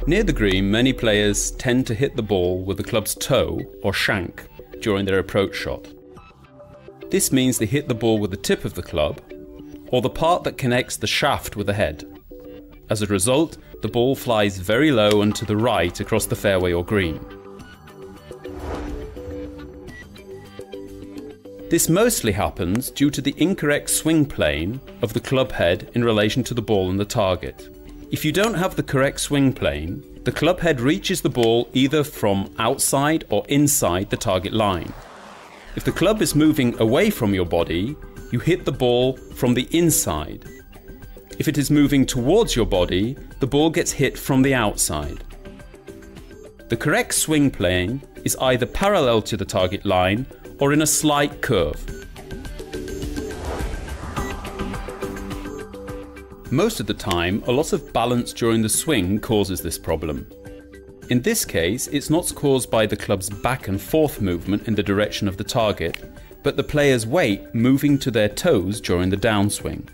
Near the green, many players tend to hit the ball with the club's toe or shank during their approach shot. This means they hit the ball with the tip of the club or the part that connects the shaft with the head. As a result, the ball flies very low and to the right across the fairway or green. This mostly happens due to the incorrect swing plane of the club head in relation to the ball and the target. If you don't have the correct swing plane, the club head reaches the ball either from outside or inside the target line. If the club is moving away from your body, you hit the ball from the inside. If it is moving towards your body, the ball gets hit from the outside. The correct swing plane is either parallel to the target line or in a slight curve. Most of the time, a loss of balance during the swing causes this problem. In this case, it's not caused by the club's back and forth movement in the direction of the target, but the player's weight moving to their toes during the downswing.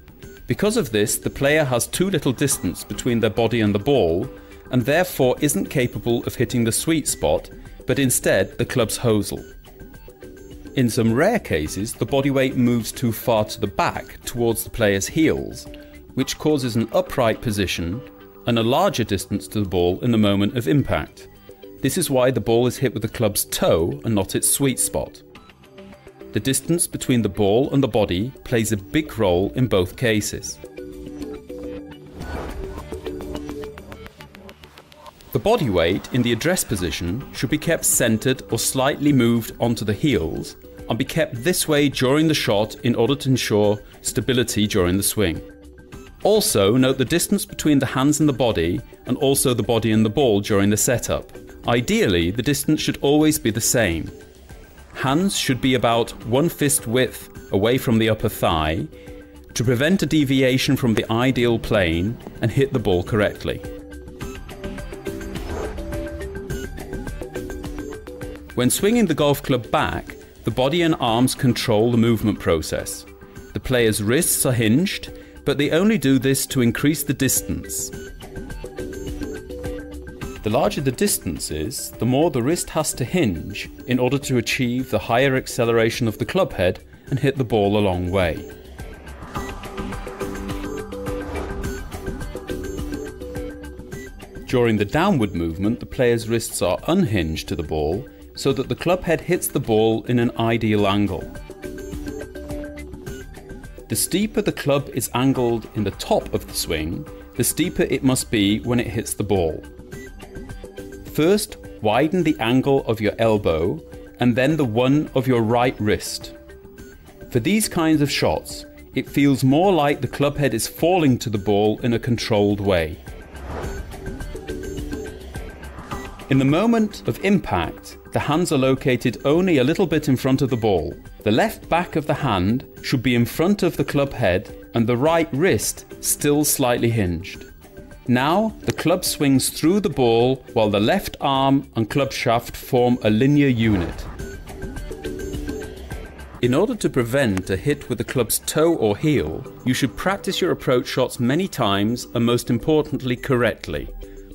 Because of this, the player has too little distance between their body and the ball, and therefore isn't capable of hitting the sweet spot, but instead the club's hosel. In some rare cases, the body weight moves too far to the back towards the player's heels, which causes an upright position and a larger distance to the ball in the moment of impact. This is why the ball is hit with the club's toe and not its sweet spot. The distance between the ball and the body plays a big role in both cases. The body weight in the address position should be kept centered or slightly moved onto the heels and be kept this way during the shot in order to ensure stability during the swing. Also, note the distance between the hands and the body, and also the body and the ball during the setup. Ideally, the distance should always be the same. Hands should be about 1 fist width away from the upper thigh to prevent a deviation from the ideal plane and hit the ball correctly. When swinging the golf club back, the body and arms control the movement process. The player's wrists are hinged, but they only do this to increase the distance. The larger the distance is, the more the wrist has to hinge in order to achieve the higher acceleration of the club head and hit the ball a long way. During the downward movement, the player's wrists are unhinged to the ball so that the club head hits the ball in an ideal angle. The steeper the club is angled in the top of the swing, the steeper it must be when it hits the ball. First, widen the angle of your elbow and then the one of your right wrist. For these kinds of shots, it feels more like the club head is falling to the ball in a controlled way. In the moment of impact, the hands are located only a little bit in front of the ball. The left back of the hand should be in front of the club head and the right wrist still slightly hinged. Now, the club swings through the ball while the left arm and club shaft form a linear unit. In order to prevent a hit with the club's toe or heel, you should practice your approach shots many times and most importantly correctly.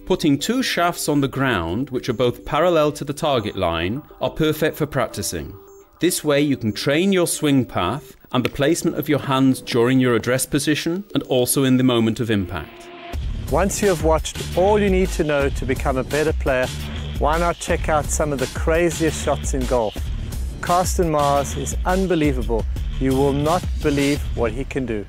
Putting 2 shafts on the ground, which are both parallel to the target line, are perfect for practicing. This way you can train your swing path and the placement of your hands during your address position and also in the moment of impact. Once you have watched all you need to know to become a better player, why not check out some of the craziest shots in golf? Carsten Mars is unbelievable. You will not believe what he can do.